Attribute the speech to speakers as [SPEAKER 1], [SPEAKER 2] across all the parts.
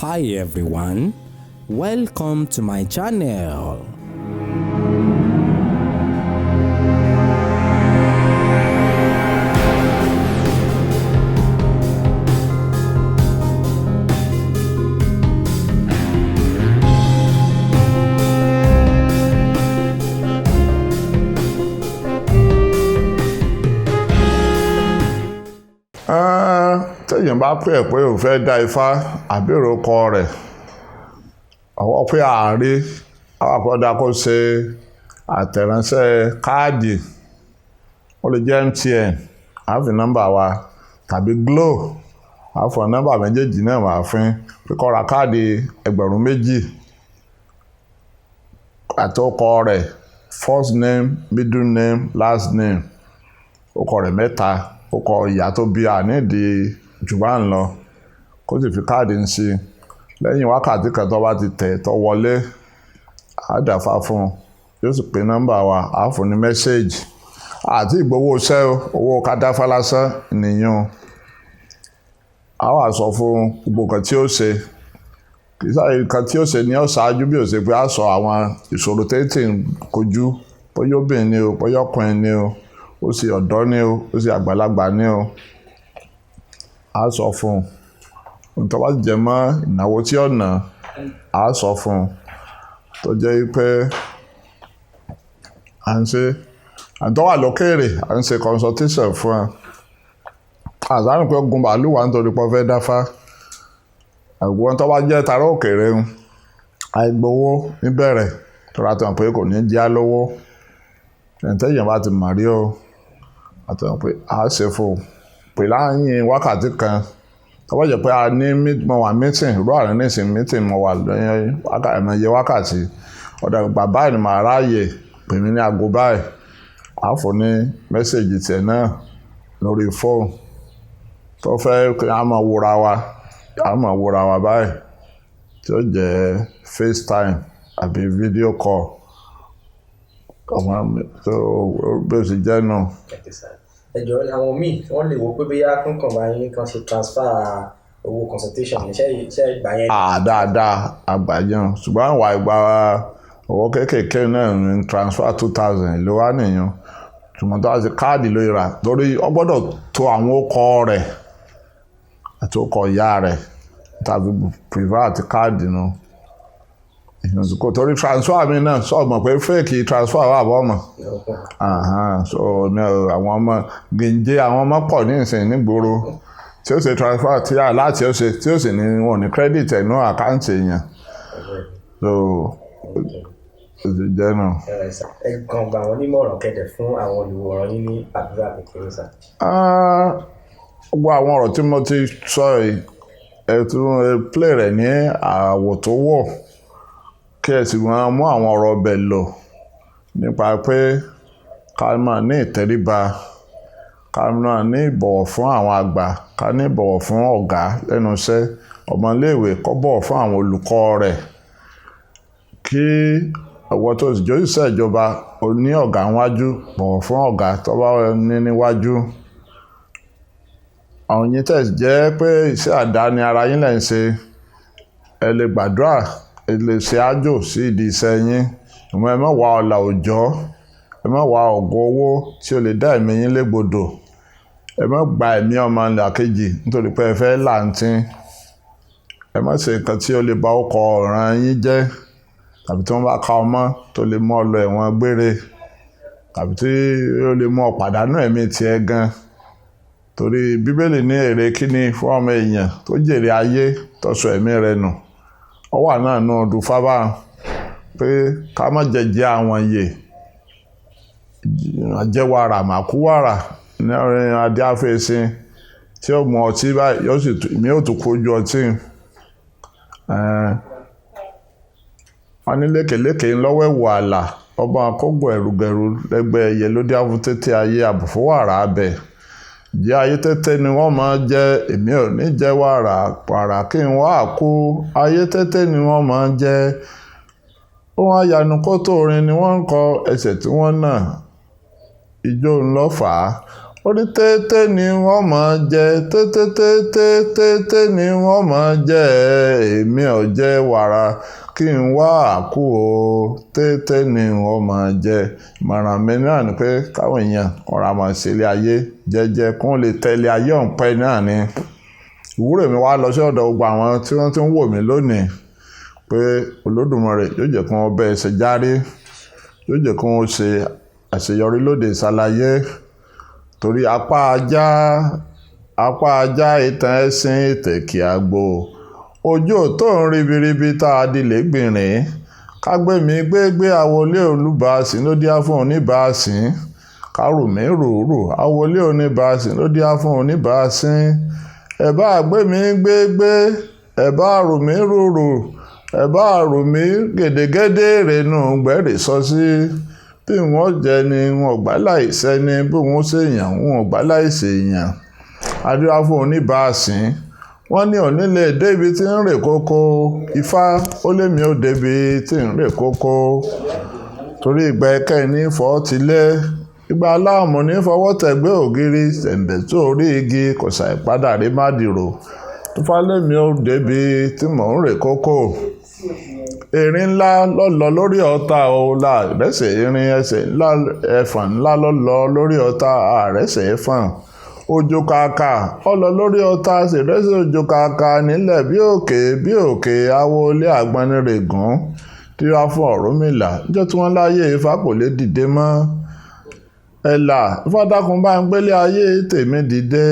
[SPEAKER 1] Hi everyone, welcome to my channel.
[SPEAKER 2] Téèyàn bá pè pé òun fẹ́ dá ifá àbẹ̀rẹ̀ ọkọ rẹ̀ ọwọ́ pé ààrẹ àwọn àkọ́dá kó ṣe àtẹ̀ránṣẹ́ káàdì ó lè jẹ́ MTN àfi nọ́mbà wa tàbí Glo àfọ nọ́mbà méjèèjì náà wà fún pé kó ra káàdì 2,000 àti ọkọ rẹ̀ first name middle name last name ọkọ rẹ̀ 3 ọkọ ìyá tó bí àníìdí jù bá ń lọ kó sì fi káàdì ń sí lẹ́yìn wákàtí kan tó bá ti tẹ̀ tó wọlé àdàfà fún un yóò sì pé nọ́mbà wa á fún ní mẹ́sẹ̀gì àti ìgbowó iṣẹ́ owó kádáfà lásán nìyẹn a wà sọ fún gbogbo nǹkan tí ó ṣe kì í sáyé nǹkan tí ó ṣe ní ọ̀ṣáájú bí ó ṣe pé a sọ àwọn ìṣòro tètè ń kojú bóyá obìnrin ni o bóyá ọkùnrin ni o ó sì ọ̀dọ́ ni o ó sì àgbàlagbà ni o a sọ fún un tó bá jẹ mọ́ ìnáwó tí ọ̀nà a sọ fún un tó jẹ́ pé à ń ṣe àtọ́wà lókèrè à ń ṣe consultation fún ẹ àzánù pé gun bàálù wà nítorí pé ó fẹ́ dáfá àgbọn tó bá jẹ́ tara òkèrè ń àìgbowó níbẹ̀rẹ̀ tó ra tàn pé kò ní já lówó ẹ̀ńtẹ́yìn bá ti mọ̀ rí o àtàn pé a ṣe fún un pè láàyè wákàtí kan tó bá jẹ́ pé a ní mo wà meeting irú àárín nísìnyí meeting mo wà lẹ́yìn ẹ̀mọye wákàtí ọ̀dà ìgbà báyìí ni màá ráàyè pè mí ní aago báyìí a fún ní mẹ́sẹ̀gì tiẹ̀ náà lórí fóònù tó fẹ́ kí a máa wòra wa báyìí tí ó jẹ́ FaceTime àbí video call ọmọ mi tó bí ó sì jẹ́ nù.
[SPEAKER 3] ẹjọ àwọn míì wọ́n lè wo pé bóyá kankan bá yín kan ṣe transfer owó consultation iṣẹ́ ìgbà yẹn.
[SPEAKER 2] Dáadáa àgbàyàn ṣùgbọ́n àwọn ìgbà owó kéékèèké náà ní transfer 2,000 ló wá nìyẹn ṣùgbọ́n tó wá sí káàdì ló rà torí ó gbọ́dọ̀ tó àwọn ọkọ rẹ̀ àti ọkọ ìyá rẹ̀ tàbí private káàdì náà kò torí transfer mi náà sọ mọ̀ pé fake transfer wà bọ́ mọ̀ so àwọn ọmọ gèǹjẹ àwọn ọmọ pọ̀ ní ìsìn nígboro tí ó ṣe transfer tí a láti ó ṣe tí ó sì ní wọn ní credit ẹ̀nú àkáǹtì èèyàn so ó ti jẹ́ náà.
[SPEAKER 3] ẹ kàn gba àwọn onímọ̀ràn kẹ̀dẹ̀ fún àwọn olùwòran yín ní àdúrà kékeré sá.
[SPEAKER 2] gbogbo àwọn ọ̀rọ̀ tí mo ti sọ yìí ẹ tún play rẹ̀ ní àwọ̀ tó wọ̀ kí ẹ sì máa mú àwọn ọ̀rọ̀ ọbẹ̀ lò nípa pé ká máa ní ìtẹríba ká máa ní ìbọ̀wọ̀ fún àwọn àgbà ká ní ìbọ̀wọ̀ fún ọ̀gá lẹ́nu iṣẹ́ ọmọléèwé kó bọ̀wọ̀ fún àwọn olùkọ́ rẹ̀ kí ọ̀wọ́ tó sì jẹ́ òṣìṣẹ́ ìjọba ó ní ọ̀gá níwájú bọ̀wọ̀ fún ọ̀gá tó bá ní níwájú àwọn yìí tẹ̀ jẹ́ pé iṣẹ́ àdáni ara yín lẹ́ ń ṣe ẹ lè gbàdúrà ẹ lè ṣe àjò sí ìdí iṣẹ́ yín ṣùgbọ́n ẹ má wá ọlà òòjọ́ ẹ má wá ọ̀gọ̀ owó tí ó lè dá ẹ̀mí yín légbodò ẹ má gba ẹ̀mí ọmọ làkejì nítorí pé ẹ fẹ́ làǹtín ẹ má ṣe nǹkan tí ó lè ba ọkọ̀ ọ̀ràn yín jẹ́ tàbí tí wọ́n bá ka ọmọ tó lè mú ọ lọ ẹ̀wọ̀n gbére tàbí tí ó lè mú ọ pàdánù ẹ̀mí tiẹ̀ gan torí bíbélì ní èrè kíni fún ọmọ èèyàn tó jèrè ayé tó sọ ẹ̀mí rẹ̀ nù ó wà náà nù ọdún fábà pé ká má jẹjẹ àwọn yè àjẹwàrà màkúwàrà ní ọ̀rìn adé àfẹsìn tí ó mu ọtí báyìí yóò sì mí ò tún kojú ọtí wọn ní lékèlékè ńlọ́wọ́ ẹ̀wọ̀ àlà ọba akógbò ẹ̀rùgẹ̀rù lẹ́gbẹ̀ẹ́ ẹ̀yẹ ló dé àfútété ayé àbùfówàrà abẹ jẹ́ ayé tẹ́tẹ́ ni wọ́n máa jẹ́ èmi ò ní jẹ́ wàrà kí n wá kú ayé tẹ́tẹ́ ni wọ́n máa jẹ́ ohun àyànú kó tó orin ni wọ́n ń kọ ẹsẹ̀ tí wọ́n nà ijó ńlọ́fà ó ní tété ni wọ́n máa jẹ tété ni wọ́n máa jẹ èmi ò jẹ wàrà kí n wá àkú o tété ni wọ́n máa jẹ. ìmọ̀ràn mi náà ni pé káwọn èèyàn ọ̀rọ̀ àmọ̀ sílé ayé jẹ́jẹ́ kó lè tẹ̀lé ayé ọ̀npẹ náà ni. ìwúrò mi wá lọ sí ọ̀dọ̀ gbogbo àwọn tí wọ́n ti ń wò mí lónìí pé Olódùmarè yóò jẹ́ kí wọ́n bẹ́ ẹsẹ̀ járe yóò jẹ́ kí wọ́n ṣe àṣeyọrí lóde ìsàlàyé torí apá ajá ìtàn ẹṣin ìtẹ̀kì àgbò ojú tó ń ribiribi tá a dilẹ̀ gbìnrín kágbémi gbégbé àwọlé olúbaṣin ló díá fún oníbaṣin kárùmí rùrù àwọlé oníbaṣin ló díá fún oníbaṣin ẹ bá gbémi gbégbé ẹ bá rùmí rùrù ẹ bá rùmí gèdègèdè rẹnu gbẹ̀rẹ̀ sọ sí bí wọ́n jẹ ni wọn gbà láìsẹ́ ni bí wọ́n ṣèyàn wọn gbà láìsèyàn adúlá fún oníbaṣin wọ́n ní onílé débi tí ń rè kókó ifá ó lémi ó débi tí ń rè kókó torí ìgbà ẹ̀kẹ́ ní fọ́ tilẹ̀ ìgbà aláàmú ní fọwọ́ tẹ̀gbẹ́ ògiri ṣẹ̀ǹbẹ̀ tó orí igi kò ṣàì padà rí má dìrò ifá lémi ó débi tí mò ń rè kókó erin ńlá lọ́lọ́ lórí ọ̀tá o láàrẹ́sẹ̀ erin ẹsẹ̀ ńlá ẹ̀fọ̀n ńlá lọ́lọ́ lórí ọ̀tá àrẹ́sẹ̀ ẹ̀fọ̀n òjò kàkà ọlọ lórí ọ̀tá ṣèrẹsẹ̀ òjò kàkà nílẹ̀ bí òkè awo ilé àgbọnnìrègùn tí wàá fún Ọ̀rúnmìlà níjọ́ tí wọ́n láyé Ifá kò lè dìde mọ́ ẹ̀là ìfọ́dákun bá ń gbélé ayé tèmi dìde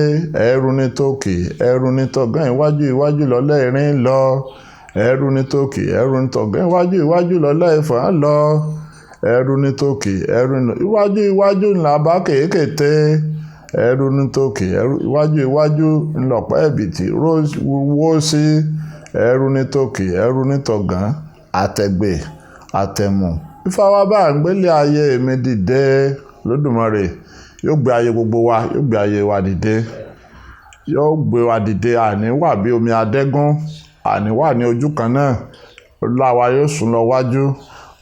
[SPEAKER 2] ẹ̀rù ní tòkè ẹ̀rù ní tọ̀gán iwájú lọ́lẹ́ erin lọ ẹ̀rù ní tòkè ẹ̀rù ní tọ̀gán iwájú lọ́lẹ́ ẹ̀fọ̀n lọ ẹ̀rù ní tòkè ẹ̀rù iwájú ńlá bá kéékèèté ẹ̀rù ní tòkè ẹ̀rù iwájú ńlọpọ̀ ẹ̀bìtì wó sí ẹ̀rù ní tòkè ẹ̀rù ní tọ̀gán àtẹ̀gbè àtẹ̀mù Ifá wa bá ń gbélé ayé mi dìde Olódùmarè yóò gbé ayé gbogbo wa yóò gbé ayé wa dìde yóò gbé wa dìde àní wà bí omi adẹ́gún àní wà ní ojú kan náà ọlá wa yóò sún lọ wájú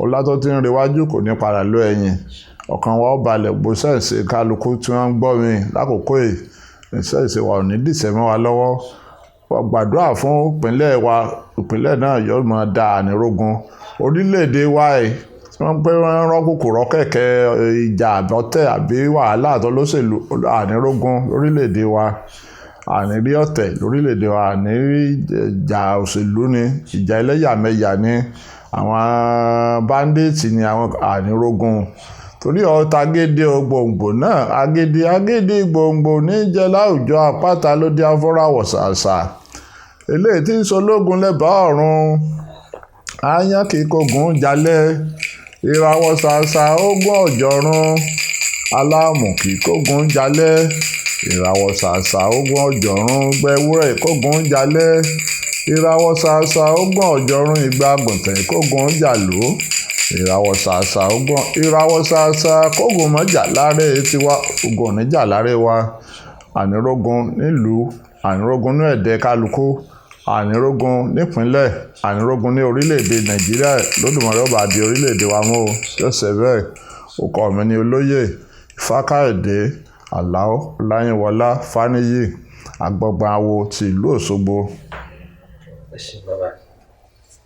[SPEAKER 2] ọlá tó ti ń re wájú kò ní padà lọ ẹ̀yìn ọkàn wa ó balẹ̀ gbó sẹ́ẹ̀sì kálukú tí wọ́n ń gbọ́ mi lákòókò yìí sẹ́ẹ̀sì wa ò ní dìṣẹ́ mọ́ wa lọ́wọ́ gbàdúrà fún ìpínlẹ̀ wa ìpínlẹ̀ náà yóò máa da ànírógun orílẹ̀-èdè wa yìí tí wọ́n pé wọ́n rán kòkòrò kẹ̀kẹ́ ìjà àbọ̀tẹ̀ àbí wàhálà àtọ́lọ́sẹ̀lú ànírógun lórílẹ̀-èdè wa ànírí ọ̀tẹ̀ lórílẹ̀-èdè wa ànírí ìjà òṣèlú ni ìjà ẹlẹ́yàmẹ̀yà ni àwọn báńdíìtì ni àwọn ànírógun torí ọ̀tá gédé gbòǹgbò náà agédé gbòǹgbò níjẹ́ láwùjọ àpáta ló dé afọ́ráwọ̀ ṣàṣà eléyìí tí ń sológun lẹ́bàá ọ̀run áyán kì í kógun jalẹ̀ ìràwọ̀ ṣàṣà ogún ọ̀jọ̀run aláàmù kì í kógun jalẹ̀ ìràwọ̀ ṣàṣà ogún ọ̀jọ̀run gbẹ̀wúrẹ́ kógun jalẹ̀ ìràwọ̀ ṣàṣà ogún ọ̀jọ̀run ìgbà àgùntàn kógun jàló ìràwọ̀ ṣàṣà kógun mọ́jà láre tiwa ogun oníjà láre wa ànírógun nílùú ànírógun ní ẹ̀dẹ́ kálukú ànírógun nípínlẹ̀ ànírógun ní orílẹ̀-èdè Nàìjíríà Olódùmarè ọba di orílẹ̀-èdè wa mọ́ yọ̀sẹ̀ bẹ́ẹ̀ ọkọ mi ní olóyè Fákáyọ̀dé Àlàó Ọláyíwọlá Fáníyì Agbọ̀gbọ̀n Awo ti ìlú Òṣogbo.